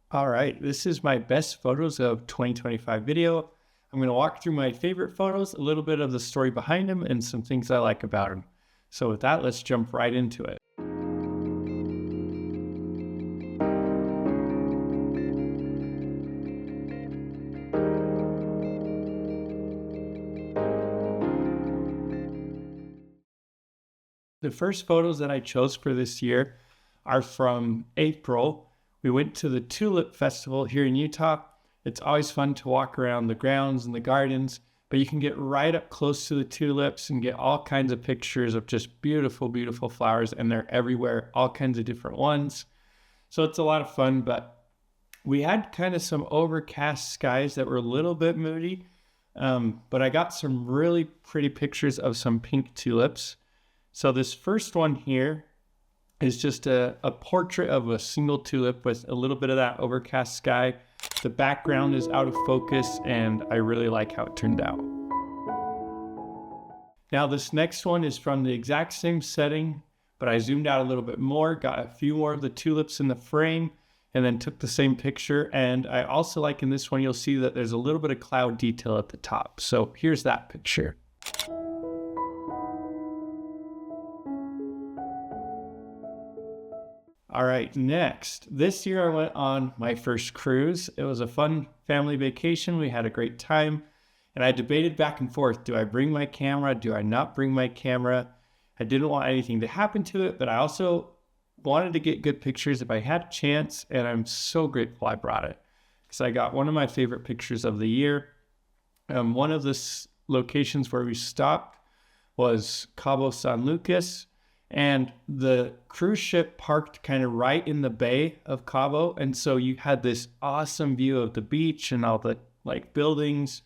All right, this is my best photos of 2025 video. I'm going to walk through my favorite photos, a little bit of the story behind them, and some things I like about them. So with that, let's jump right into it. The first photos that I chose for this year are from April. We went to the Tulip Festival here in Utah. It's always fun to walk around the grounds and the gardens, but you can get right up close to the tulips and get all kinds of pictures of just beautiful, beautiful flowers, and they're everywhere, all kinds of different ones. So it's a lot of fun, but we had kind of some overcast skies that were a little bit moody, but I got some really pretty pictures of some pink tulips. So this first one here is just a portrait of a single tulip with a little bit of that overcast sky. The background is out of focus, and I really like how it turned out. Now this next one is from the exact same setting, but I zoomed out a little bit more, got a few more of the tulips in the frame, and then took the same picture. And I also like in this one, you'll see that there's a little bit of cloud detail at the top. So here's that picture. All right, next. This year I went on my first cruise. It was a fun family vacation. We had a great time, and I debated back and forth. Do I bring my camera? Do I not bring my camera? I didn't want anything to happen to it, but I also wanted to get good pictures if I had a chance, and I'm so grateful I brought it because I got one of my favorite pictures of the year. One of the locations where we stopped was Cabo San Lucas. And the cruise ship parked kind of right in the bay of Cabo. And so you had this awesome view of the beach and all the buildings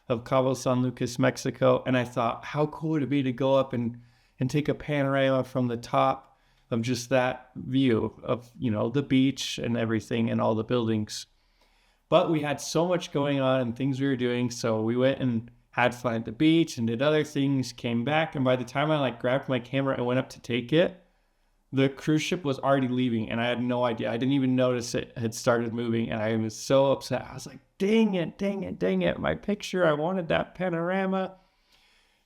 of Cabo San Lucas, Mexico. And I thought, how cool would it be to go up and take a panorama from the top of just that view of, the beach and everything and all the buildings. But we had so much going on and things we were doing. So we went and had fun at the beach and did other things, came back, and by the time I grabbed my camera and went up to take it, the cruise ship was already leaving, and I had no idea. I didn't even notice it had started moving, and I was so upset. I was like, dang it, my picture, I wanted that panorama.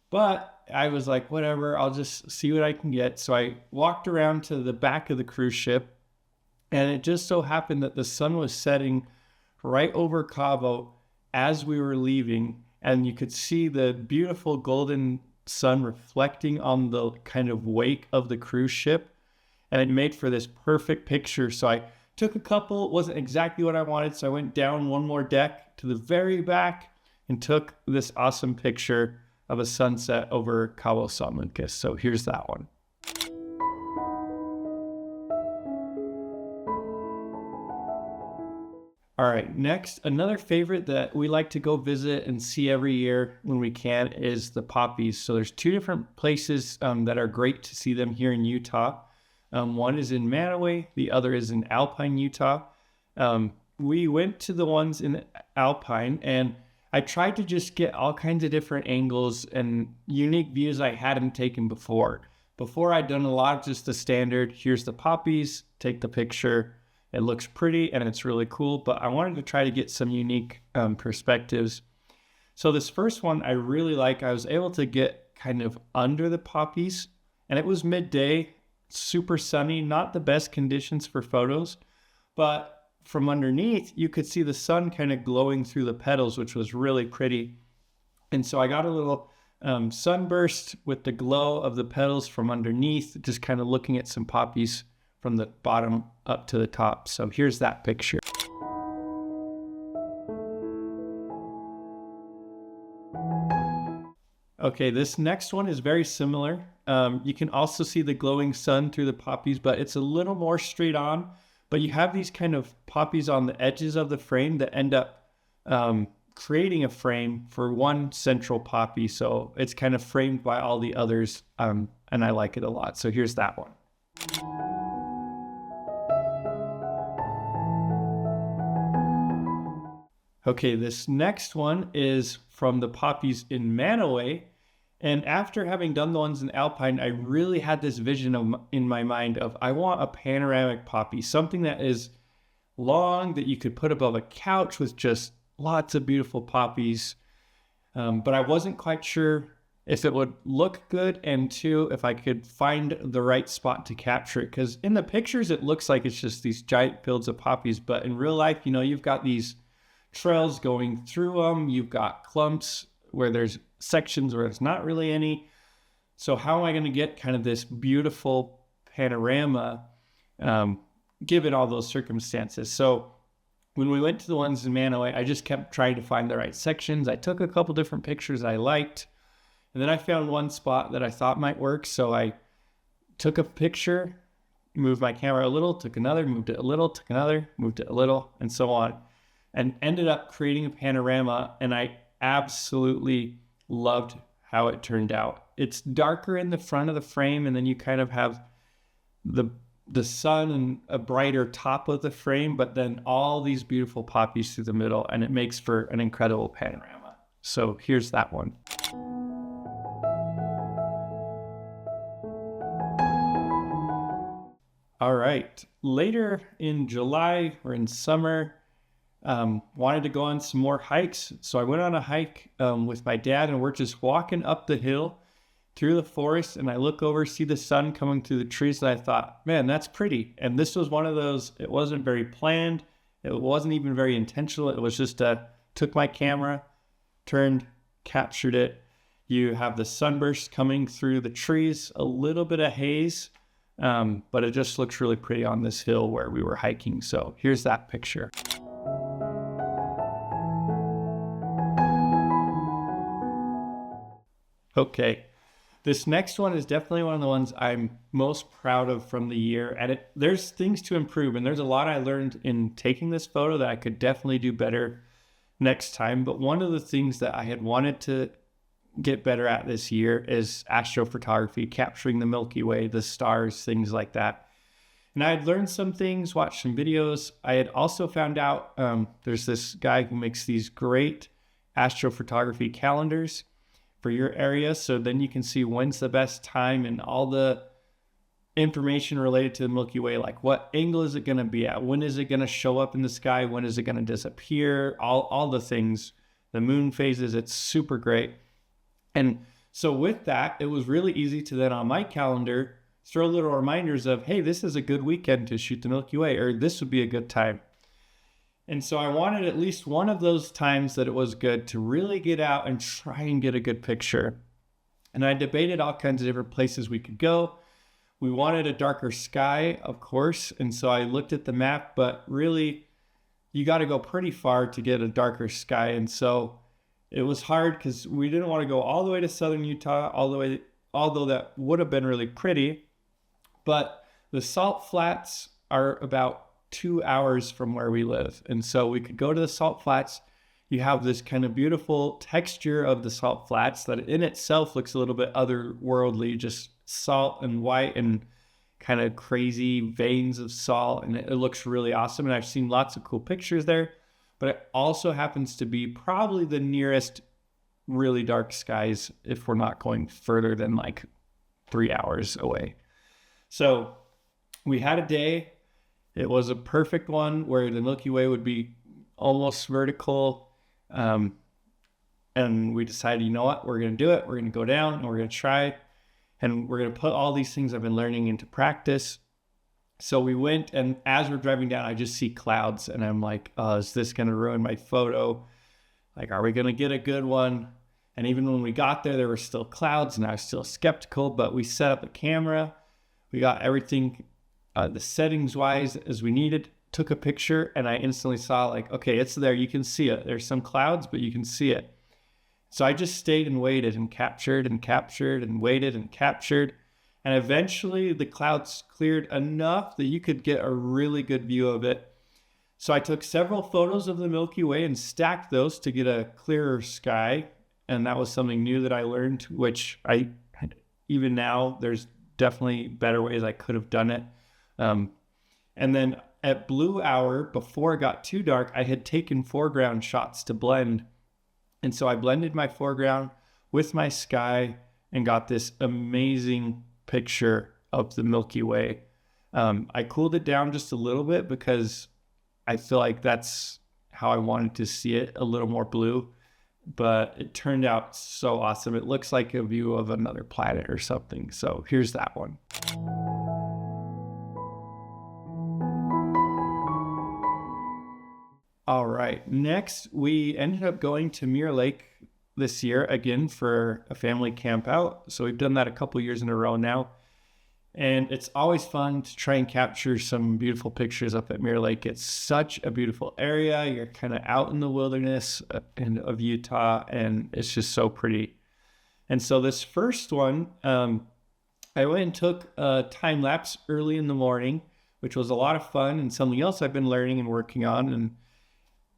But I was like, whatever, I'll just see what I can get. So I walked around to the back of the cruise ship, and it just so happened that the sun was setting right over Cabo as we were leaving. And you could see the beautiful golden sun reflecting on the kind of wake of the cruise ship. And it made for this perfect picture. So I took a couple, wasn't exactly what I wanted. So I went down one more deck to the very back and took this awesome picture of a sunset over Cabo San Lucas. So here's that one. All right, next, another favorite that we like to go visit and see every year when we can is the Poppies. So there's two different places that are great to see them here in Utah. One is in Manaway, the other is in Alpine, Utah. We went to the ones in Alpine, and I tried to just get all kinds of different angles and unique views I hadn't taken before. Before I'd done a lot of just the standard, here's the Poppies, take the picture. It looks pretty and it's really cool, but I wanted to try to get some unique perspectives. So this first one I really like. I was able to get kind of under the poppies, and it was midday, super sunny, not the best conditions for photos, but from underneath you could see the sun kind of glowing through the petals, which was really pretty. And so I got a little sunburst with the glow of the petals from underneath, just kind of looking at some poppies from the bottom up to the top. So here's that picture. Okay, this next one is very similar. You can also see the glowing sun through the poppies, but it's a little more straight on. But you have these kind of poppies on the edges of the frame that end up creating a frame for one central poppy. So it's kind of framed by all the others, and I like it a lot. So here's that one. Okay, this next one is from the poppies in Manaway. And after having done the ones in Alpine, I really had this vision in my mind of, I want a panoramic poppy, something that is long that you could put above a couch with just lots of beautiful poppies. But I wasn't quite sure if it would look good, and two, if I could find the right spot to capture it. Because in the pictures, it looks like it's just these giant fields of poppies. But in real life, you know, you've got these trails going through them. You've got clumps where there's sections where there's not really any. So how am I going to get kind of this beautiful panorama given all those circumstances? So when we went to the ones in Manaway, I just kept trying to find the right sections. I took a couple different pictures I liked. And then I found one spot that I thought might work. So I took a picture, moved my camera a little, took another, moved it a little, took another, moved it a little, and so on. And ended up creating a panorama. And I absolutely loved how it turned out. It's darker in the front of the frame, and then you kind of have the sun and a brighter top of the frame, but then all these beautiful poppies through the middle, and it makes for an incredible panorama. So here's that one. All right, later in July or in summer, wanted to go on some more hikes. So I went on a hike with my dad, and we're just walking up the hill through the forest, and I look over, see the sun coming through the trees, and I thought, man, that's pretty. And this was one of those, it wasn't very planned. It wasn't even very intentional. It was just took my camera, turned, captured it. You have the sunburst coming through the trees, a little bit of haze, but it just looks really pretty on this hill where we were hiking. So here's that picture. Okay, this next one is definitely one of the ones I'm most proud of from the year. And there's things to improve, and there's a lot I learned in taking this photo that I could definitely do better next time. But one of the things that I had wanted to get better at this year is astrophotography, capturing the Milky Way, the stars, things like that. And I had learned some things, watched some videos. I had also found out there's this guy who makes these great astrophotography calendars for your area. So then you can see when's the best time and all the information related to the Milky Way, like what angle is it going to be at? When is it going to show up in the sky? When is it going to disappear? All the things, the moon phases, it's super great. And so with that, it was really easy to then on my calendar throw little reminders of, hey, this is a good weekend to shoot the Milky Way, or this would be a good time. And so I wanted at least one of those times that it was good to really get out and try and get a good picture. And I debated all kinds of different places we could go. We wanted a darker sky, of course. And so I looked at the map, but really you got to go pretty far to get a darker sky. And so it was hard because we didn't want to go all the way to southern Utah, although that would have been really pretty. But the Salt Flats are about 2 hours from where we live. And so we could go to the Salt Flats. You have this kind of beautiful texture of the Salt Flats that in itself looks a little bit otherworldly, just salt and white and kind of crazy veins of salt. And it looks really awesome. And I've seen lots of cool pictures there, but it also happens to be probably the nearest really dark skies if we're not going further than like 3 hours away. So we had a day. It was a perfect one where the Milky Way would be almost vertical. And we decided, you know what, we're going to do it. We're going to go down and we're going to try. And we're going to put all these things I've been learning into practice. So we went, and as we're driving down, I just see clouds. And I'm like, oh, is this going to ruin my photo? Like, are we going to get a good one? And even when we got there were still clouds, and I was still skeptical. But we set up the camera. We got everything the settings wise as we needed, took a picture, and I instantly saw like, okay, it's there. You can see it. There's some clouds, but you can see it. So I just stayed and waited and captured and captured and waited and captured. And eventually the clouds cleared enough that you could get a really good view of it. So I took several photos of the Milky Way and stacked those to get a clearer sky. And that was something new that I learned, which even now, there's definitely better ways I could have done it. And then at blue hour, before it got too dark, I had taken foreground shots to blend. And so I blended my foreground with my sky and got this amazing picture of the Milky Way. I cooled it down just a little bit because I feel like that's how I wanted to see it, a little more blue, but it turned out so awesome. It looks like a view of another planet or something. So here's that one. All right, next we ended up going to Mirror Lake this year again for a family camp out. So we've done that a couple years in a row now. And it's always fun to try and capture some beautiful pictures up at Mirror Lake. It's such a beautiful area. You're kind of out in the wilderness of Utah, and it's just so pretty. And so this first one, I went and took a time lapse early in the morning, which was a lot of fun and something else I've been learning and working on. And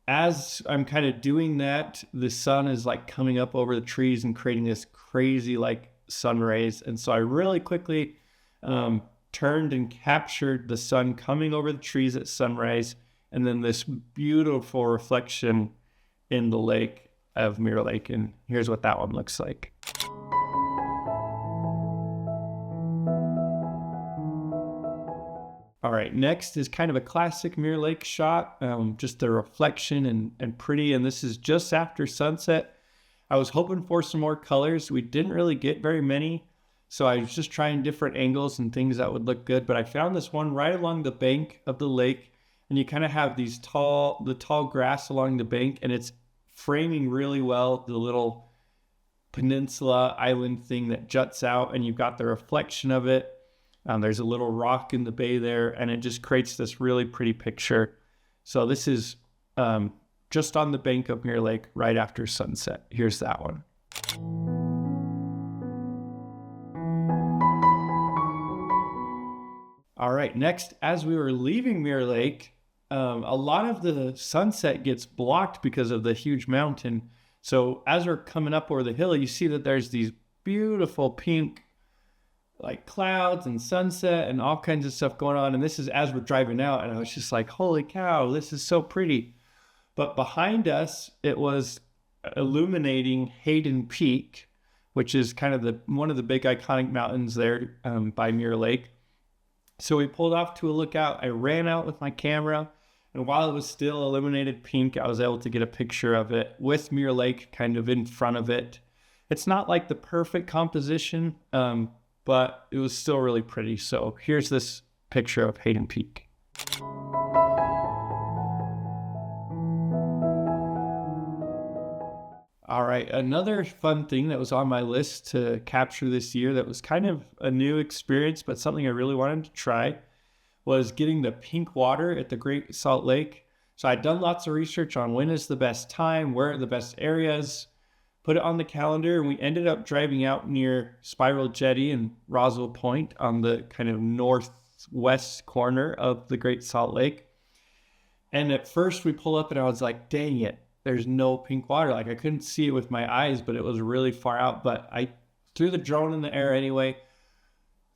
as I'm kind of doing that, the sun is like coming up over the trees and creating this crazy like sun rays. And so I really quickly turned and captured the sun coming over the trees at sunrise, and then this beautiful reflection in the lake of Mirror Lake. And here's what that one looks like. All right, next is kind of a classic Mirror Lake shot, just the reflection and pretty. And this is just after sunset. I was hoping for some more colors. We didn't really get very many. So I was just trying different angles and things that would look good. But I found this one right along the bank of the lake. And you kind of have the tall grass along the bank. And it's framing really well the little peninsula island thing that juts out. And you've got the reflection of it. There's a little rock in the bay there. And it just creates this really pretty picture. So this is just on the bank of Mirror Lake right after sunset. Here's that one. All right, next, as we were leaving Mirror Lake, a lot of the sunset gets blocked because of the huge mountain. So as we're coming up over the hill, you see that there's these beautiful pink like clouds and sunset and all kinds of stuff going on. And this is as we're driving out, and I was just like, holy cow, this is so pretty. But behind us, it was illuminating Hayden Peak, which is kind of one of the big iconic mountains there by Mirror Lake. So we pulled off to a lookout. I ran out with my camera, and while it was still illuminated pink, I was able to get a picture of it with Mirror Lake kind of in front of it. It's not like the perfect composition, but it was still really pretty. So here's this picture of Hayden Peak. All right, another fun thing that was on my list to capture this year that was kind of a new experience, but something I really wanted to try, was getting the pink water at the Great Salt Lake. So I'd done lots of research on when is the best time, where are the best areas, put it on the calendar, and we ended up driving out near Spiral Jetty and Roswell Point on the kind of northwest corner of the Great Salt Lake. And at first we pull up and I was like, dang it, there's no pink water. Like I couldn't see it with my eyes, but it was really far out. But I threw the drone in the air anyway,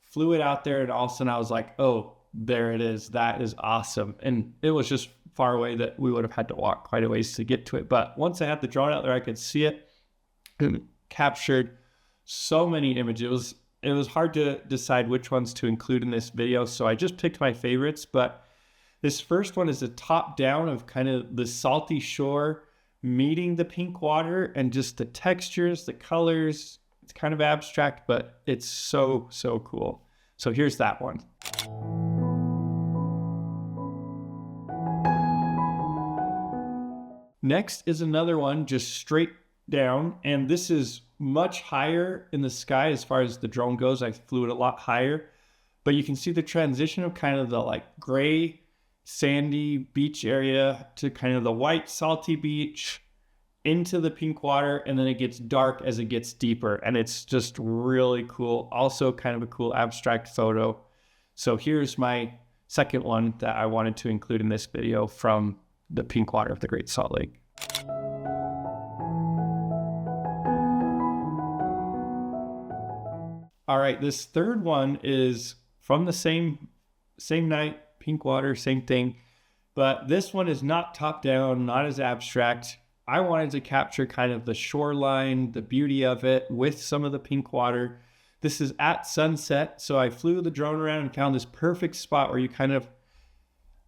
flew it out there, and all of a sudden I was like, oh, there it is. That is awesome. And it was just far away that we would have had to walk quite a ways to get to it. But once I had the drone out there, I could see it. It captured so many images. It was hard to decide which ones to include in this video. So I just picked my favorites. But this first one is a top down of kind of the salty shore meeting the pink water, and just the textures, the colors. It's kind of abstract, but it's so, so cool. So here's that one. Next is another one just straight down, and this is much higher in the sky as far as the drone goes. I flew it a lot higher, but you can see the transition of kind of the like gray sandy beach area to kind of the white salty beach into the pink water, and then it gets dark as it gets deeper, and it's just really cool. Also kind of a cool abstract photo. So here's my second one that I wanted to include in this video from the pink water of the Great Salt Lake. All right, this third one is from the same night, pink water, same thing. But this one is not top down, not as abstract. I wanted to capture kind of the shoreline, the beauty of it with some of the pink water. This is at sunset. So I flew the drone around and found this perfect spot where you kind of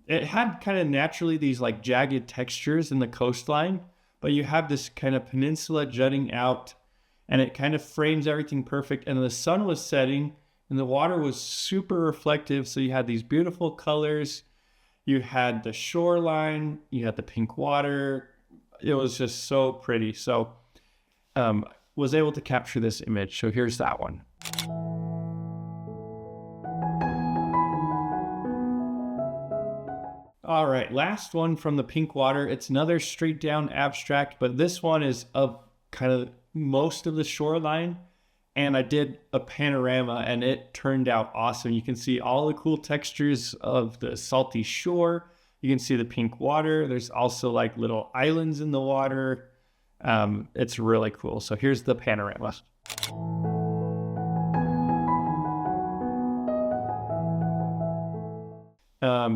it had kind of naturally these like jagged textures in the coastline, but you have this kind of peninsula jutting out, and it kind of frames everything perfect. And the sun was setting and the water was super reflective. So you had these beautiful colors. You had the shoreline, you had the pink water. It was just so pretty. So was able to capture this image. So here's that one. All right, last one from the pink water. It's another straight down abstract, but this one is of kind of most of the shoreline. And I did a panorama and it turned out awesome. You can see all the cool textures of the salty shore. You can see the pink water. There's also like little islands in the water. It's really cool. So here's the panorama.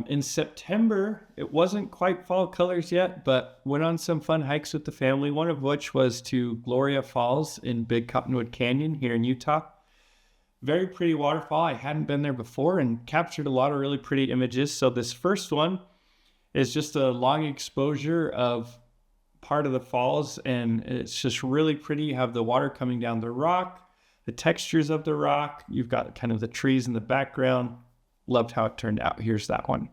In September, it wasn't quite fall colors yet, but went on some fun hikes with the family, one of which was to Gloria Falls in Big Cottonwood Canyon here in Utah. Very pretty waterfall. I hadn't been there before and captured a lot of really pretty images. So this first one is just a long exposure of part of the falls, and it's just really pretty. You have the water coming down the rock, the textures of the rock. You've got kind of the trees in the background. Loved how it turned out. Here's that one.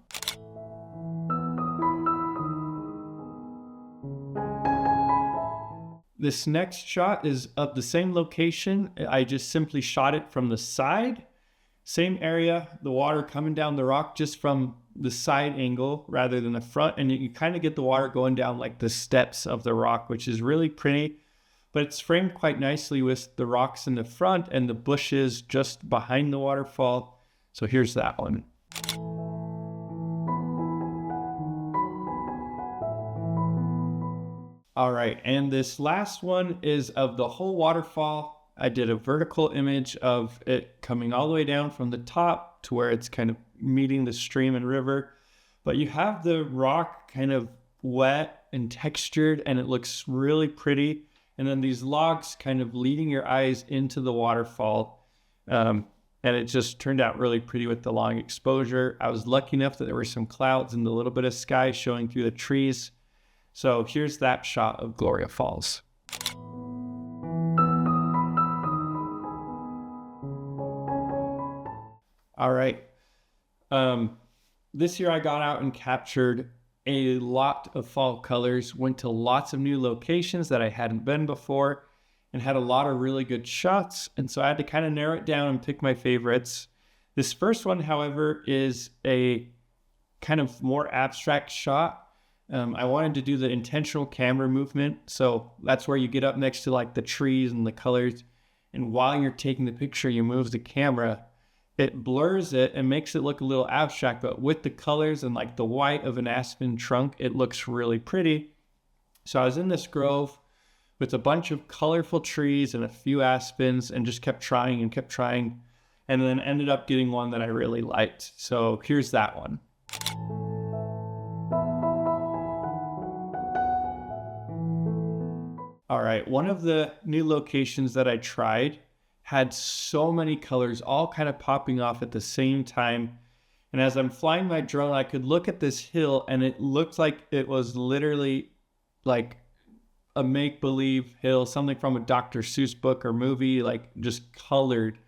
This next shot is of the same location. I just simply shot it from the side. Same area, the water coming down the rock just from the side angle rather than the front. And you kind of get the water going down like the steps of the rock, which is really pretty. But it's framed quite nicely with the rocks in the front and the bushes just behind the waterfall. So here's that one. All right, and this last one is of the whole waterfall. I did a vertical image of it coming all the way down from the top to where it's kind of meeting the stream and river. But you have the rock kind of wet and textured, and it looks really pretty. And then these logs kind of leading your eyes into the waterfall. And it just turned out really pretty with the long exposure. I was lucky enough that there were some clouds and a little bit of sky showing through the trees. So here's that shot of Gloria Falls. All right. This year I got out and captured a lot of fall colors, went to lots of new locations that I hadn't been before, and had a lot of really good shots. And so I had to kind of narrow it down and pick my favorites. This first one, however, is a kind of more abstract shot. I wanted to do the intentional camera movement. So that's where you get up next to like the trees and the colors. And while you're taking the picture, you move the camera. It blurs it and makes it look a little abstract, but with the colors and like the white of an aspen trunk, it looks really pretty. So I was in this grove with a bunch of colorful trees and a few aspens, and just kept trying, and then ended up getting one that I really liked. So here's that one. All right, one of the new locations that I tried had so many colors all kind of popping off at the same time. And as I'm flying my drone, I could look at this hill and it looked like it was literally like a make-believe hill, something from a Dr. Seuss book or movie, like just colored,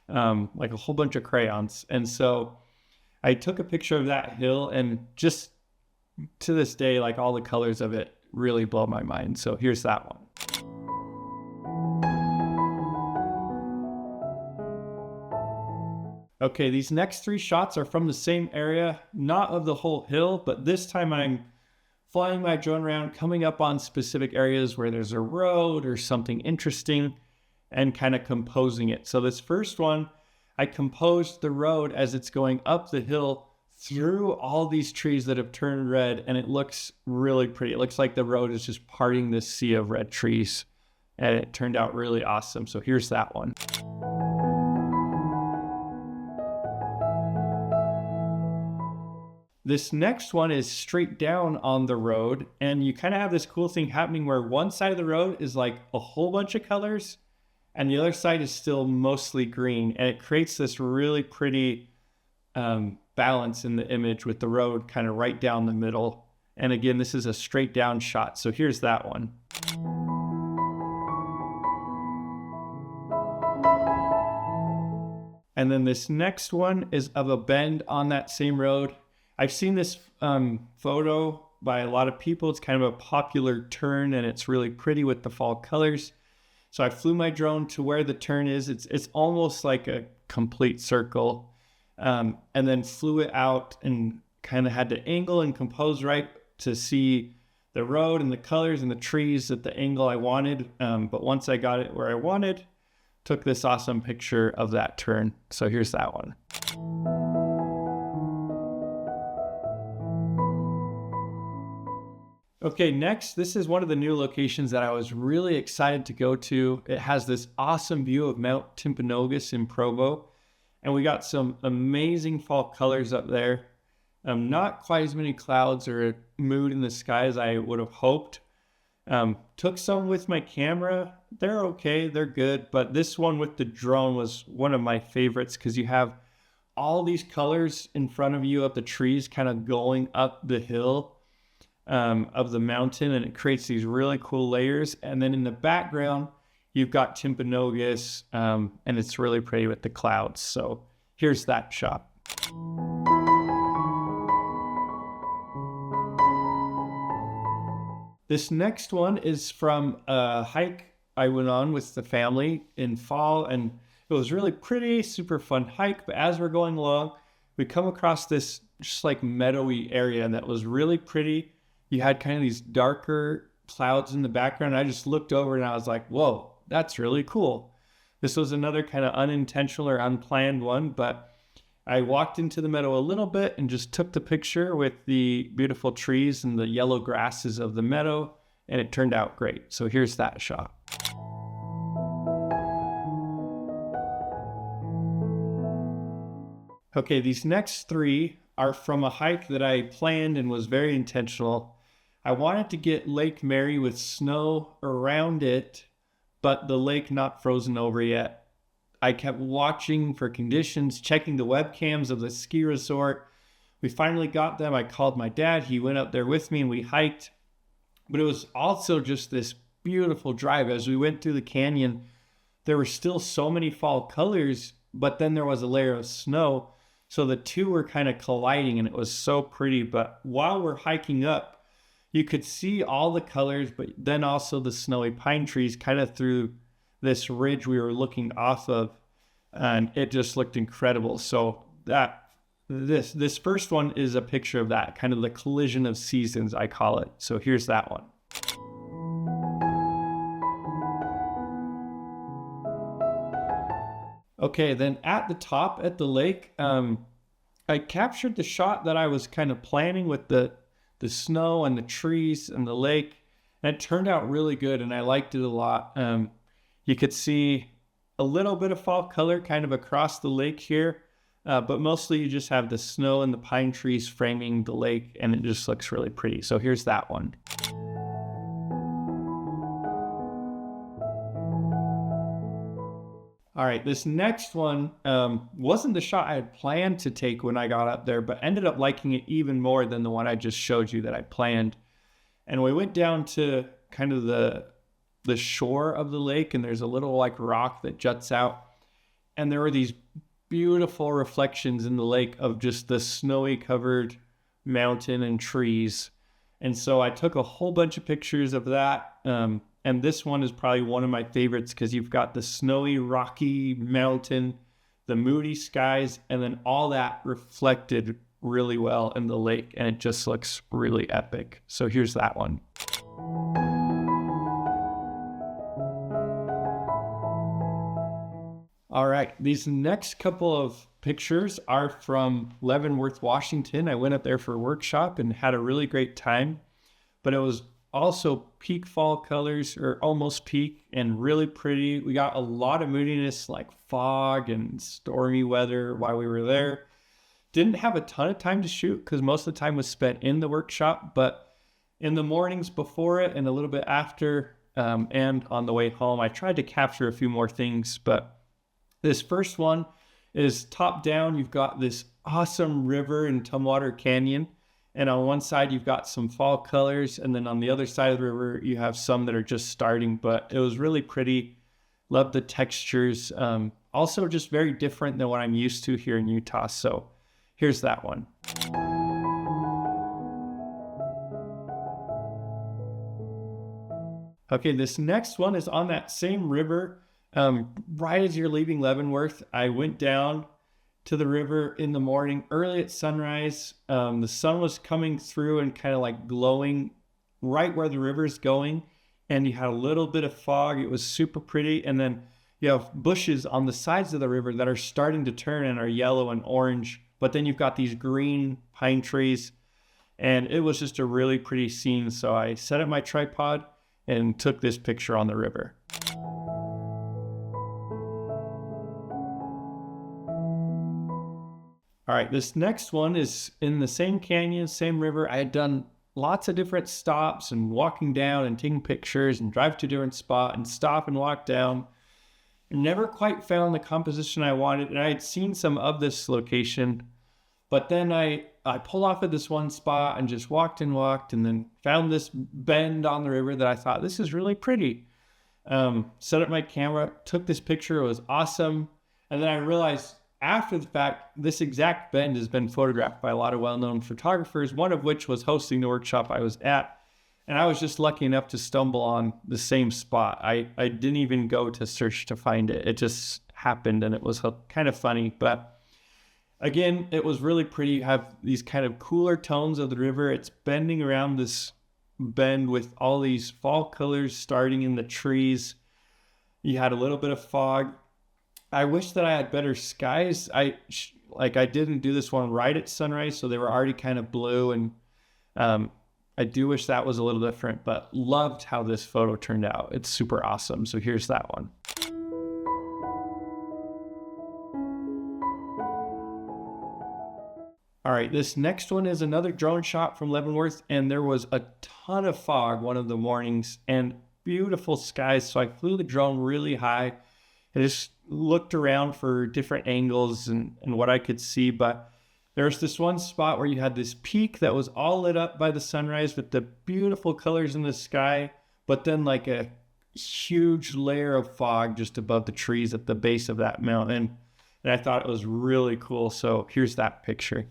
like a whole bunch of crayons. And so I took a picture of that hill, and just to this day, like all the colors of it really blow my mind. So here's that one. Okay, these next three shots are from the same area, not of the whole hill, but this time I'm flying my drone around, coming up on specific areas where there's a road or something interesting, and kind of composing it. So this first one, I composed the road as it's going up the hill through all these trees that have turned red, and it looks really pretty. It looks like the road is just parting this sea of red trees, and it turned out really awesome. So here's that one. This next one is straight down on the road, and you kind of have this cool thing happening where one side of the road is like a whole bunch of colors and the other side is still mostly green, and it creates this really pretty balance in the image with the road kind of right down the middle. And again, this is a straight down shot. So here's that one. And then this next one is of a bend on that same road. I've seen this photo by a lot of people. It's kind of a popular turn, and it's really pretty with the fall colors. So I flew my drone to where the turn is. It's almost like a complete circle. And then flew it out and kind of had to angle and compose right to see the road and the colors and the trees at the angle I wanted. But once I got it where I wanted, took this awesome picture of that turn. So here's that one. Okay, next, this is one of the new locations that I was really excited to go to. It has this awesome view of Mount Timpanogos in Provo, and we got some amazing fall colors up there. Not quite as many clouds or a mood in the sky as I would have hoped. Took some with my camera. They're okay, they're good, but this one with the drone was one of my favorites because you have all these colors in front of you of the trees kind of going up the hill of the mountain, and it creates these really cool layers. And then in the background, you've got Timpanogos, and it's really pretty with the clouds. So here's that shot. This next one is from a hike I went on with the family in fall, and it was really pretty, super fun hike. But as we're going along, we come across this just like meadowy area that was really pretty. You had kind of these darker clouds in the background. I just looked over and I was like, whoa, that's really cool. This was another kind of unintentional or unplanned one, but I walked into the meadow a little bit and just took the picture with the beautiful trees and the yellow grasses of the meadow, and it turned out great. So here's that shot. Okay, these next three are from a hike that I planned and was very intentional. I wanted to get Lake Mary with snow around it, but the lake not frozen over yet. I kept watching for conditions, checking the webcams of the ski resort. We finally got them. I called my dad. He went up there with me and we hiked. But it was also just this beautiful drive. As we went through the canyon, there were still so many fall colors, but then there was a layer of snow. So the two were kind of colliding, and it was so pretty. But while we're hiking up, you could see all the colors, but then also the snowy pine trees kind of through this ridge we were looking off of, and it just looked incredible. So this first one is a picture of that, kind of the collision of seasons, I call it. So here's that one. Okay, then at the top at the lake, I captured the shot that I was kind of planning with the snow and the trees and the lake, and it turned out really good, and I liked it a lot. You could see a little bit of fall color kind of across the lake here, but mostly you just have the snow and the pine trees framing the lake, and it just looks really pretty. So here's that one. All right, this next one wasn't the shot I had planned to take when I got up there, but ended up liking it even more than the one I just showed you that I planned. And we went down to kind of the shore of the lake, and there's a little like rock that juts out, and there were these beautiful reflections in the lake of just the snowy covered mountain and trees. And so I took a whole bunch of pictures of that, and this one is probably one of my favorites because you've got the snowy rocky mountain, the moody skies, and then all that reflected really well in the lake, and it just looks really epic. So here's that one. All right, these next couple of pictures are from Leavenworth, Washington. I went up there for a workshop and had a really great time, but it was also peak fall colors, or almost peak, and really pretty. We got a lot of moodiness like fog and stormy weather while we were there. Didn't have a ton of time to shoot because most of the time was spent in the workshop, but in the mornings before it and a little bit after and on the way home, I tried to capture a few more things. But this first one is top down. You've got this awesome river in Tumwater Canyon. And on one side, you've got some fall colors. And then on the other side of the river, you have some that are just starting. But it was really pretty. Love the textures. Also just very different than what I'm used to here in Utah. So here's that one. Okay, this next one is on that same river. Right as you're leaving Leavenworth, I went down to the river in the morning, early at sunrise. The sun was coming through and kind of like glowing right where the river's going. And you had a little bit of fog. It was super pretty. And then you have bushes on the sides of the river that are starting to turn and are yellow and orange. But then you've got these green pine trees. And it was just a really pretty scene. So I set up my tripod and took this picture on the river. All right, this next one is in the same canyon, same river. I had done lots of different stops and walking down and taking pictures and drive to a different spot and stop and walk down. Never quite found the composition I wanted, and I had seen some of this location, but then I pulled off at this one spot and just walked and then found this bend on the river that I thought, this is really pretty. Set up my camera, took this picture, it was awesome. And then I realized after the fact, this exact bend has been photographed by a lot of well-known photographers, one of which was hosting the workshop I was at. And I was just lucky enough to stumble on the same spot. I didn't even go to search to find it. It just happened, and it was kind of funny. But again, it was really pretty. You have these kind of cooler tones of the river. It's bending around this bend with all these fall colors starting in the trees. You had a little bit of fog. I wish that I had better skies. I didn't do this one right at sunrise, so they were already kind of blue, and I do wish that was a little different, but loved how this photo turned out. It's super awesome. So here's that one. All right, this next one is another drone shot from Leavenworth, and there was a ton of fog one of the mornings and beautiful skies. So I flew the drone really high and just looked around for different angles and what I could see. But there's this one spot where you had this peak that was all lit up by the sunrise with the beautiful colors in the sky, but then like a huge layer of fog just above the trees at the base of that mountain. And I thought it was really cool. So here's that picture.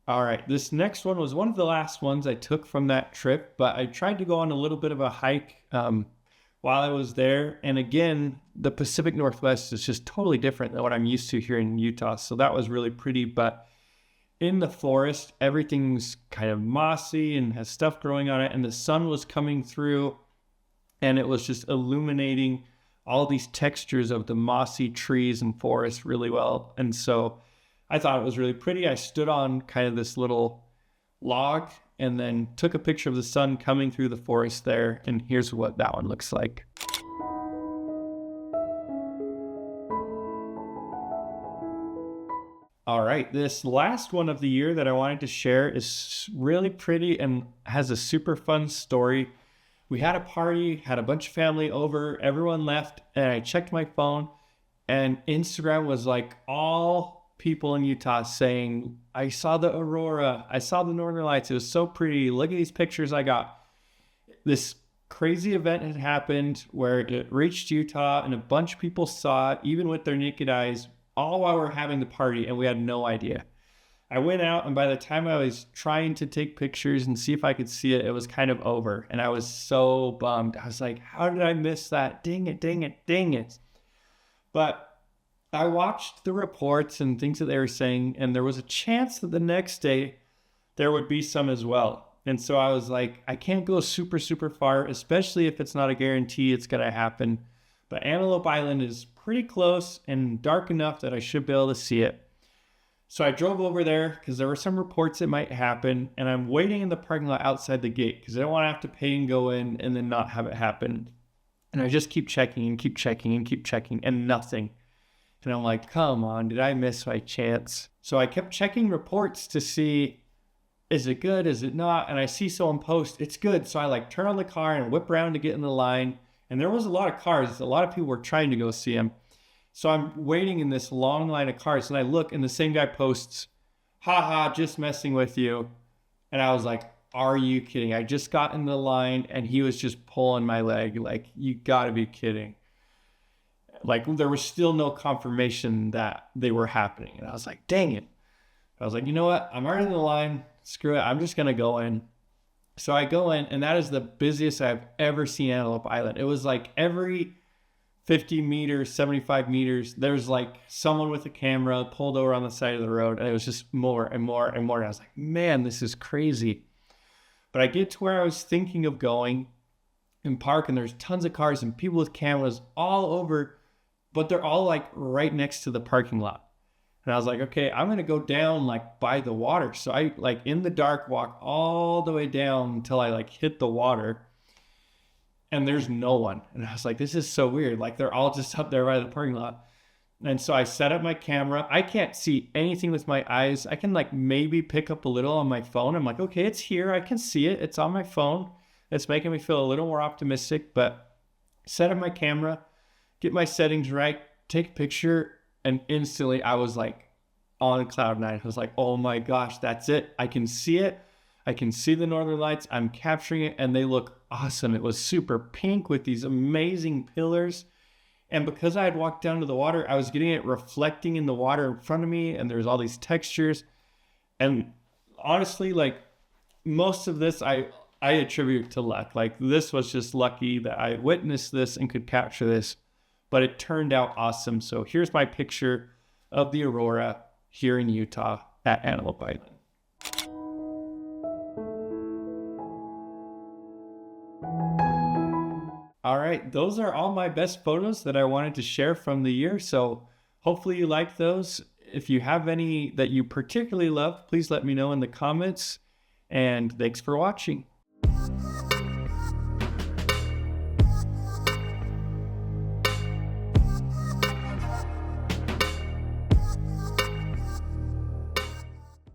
All right, this next one was one of the last ones I took from that trip, but I tried to go on a little bit of a hike while I was there. And again, the Pacific Northwest is just totally different than what I'm used to here in Utah. So that was really pretty. But in the forest, everything's kind of mossy and has stuff growing on it. And the sun was coming through and it was just illuminating all these textures of the mossy trees and forest really well. And so I thought it was really pretty. I stood on kind of this little log and then took a picture of the sun coming through the forest there. And here's what that one looks like. All right, this last one of the year that I wanted to share is really pretty and has a super fun story. We had a party, had a bunch of family over, everyone left, and I checked my phone and Instagram was like all people in Utah saying, I saw the Aurora, I saw the Northern Lights, it was so pretty, look at these pictures I got. This crazy event had happened where it reached Utah and a bunch of people saw it, even with their naked eyes, all while we're having the party, and we had no idea. I went out, and by the time I was trying to take pictures and see if I could see it, it was kind of over, and I was so bummed. I was like, how did I miss that? Dang it, dang it, dang it. But I watched the reports and things that they were saying, and there was a chance that the next day there would be some as well. And so I was like, I can't go super, super far, especially if it's not a guarantee it's going to happen. But Antelope Island is pretty close and dark enough that I should be able to see it. So I drove over there because there were some reports it might happen, and I'm waiting in the parking lot outside the gate because I don't want to have to pay and go in and then not have it happen. And I just keep checking and keep checking and keep checking and nothing. And I'm like, come on, did I miss my chance? So I kept checking reports to see, is it good? Is it not? And I see someone post, it's good. So I like turn on the car and whip around to get in the line. And there was a lot of cars. A lot of people were trying to go see him. So I'm waiting in this long line of cars, and I look, and the same guy posts, haha, just messing with you. And I was like, are you kidding? I just got in the line, and he was just pulling my leg. Like, you gotta be kidding. Like, there was still no confirmation that they were happening. And I was like, dang it. I was like, you know what? I'm already in the line. Screw it. I'm just going to go in. So I go in, and that is the busiest I've ever seen Antelope Island. It was like every 50 meters, 75 meters, there's like someone with a camera pulled over on the side of the road. And it was just more and more and more. And I was like, man, this is crazy. But I get to where I was thinking of going and park, and there's tons of cars and people with cameras all over, but they're all like right next to the parking lot. And I was like, okay, I'm going to go down like by the water. So I like in the dark walk all the way down until I like hit the water, and there's no one. And I was like, this is so weird. Like they're all just up there by the parking lot. And so I set up my camera. I can't see anything with my eyes. I can like maybe pick up a little on my phone. I'm like, okay, it's here. I can see it. It's on my phone. It's making me feel a little more optimistic, but set up my camera, get my settings right, take a picture. And instantly I was like on cloud nine. I was like, oh my gosh, that's it. I can see it. I can see the northern lights. I'm capturing it, and they look awesome. It was super pink with these amazing pillars. And because I had walked down to the water, I was getting it reflecting in the water in front of me, and there's all these textures. And honestly, like most of this, I attribute to luck. Like this was just lucky that I witnessed this and could capture this, but it turned out awesome. So here's my picture of the Aurora here in Utah at Antelope Island. All right, those are all my best photos that I wanted to share from the year. So hopefully you like those. If you have any that you particularly love, please let me know in the comments. And thanks for watching.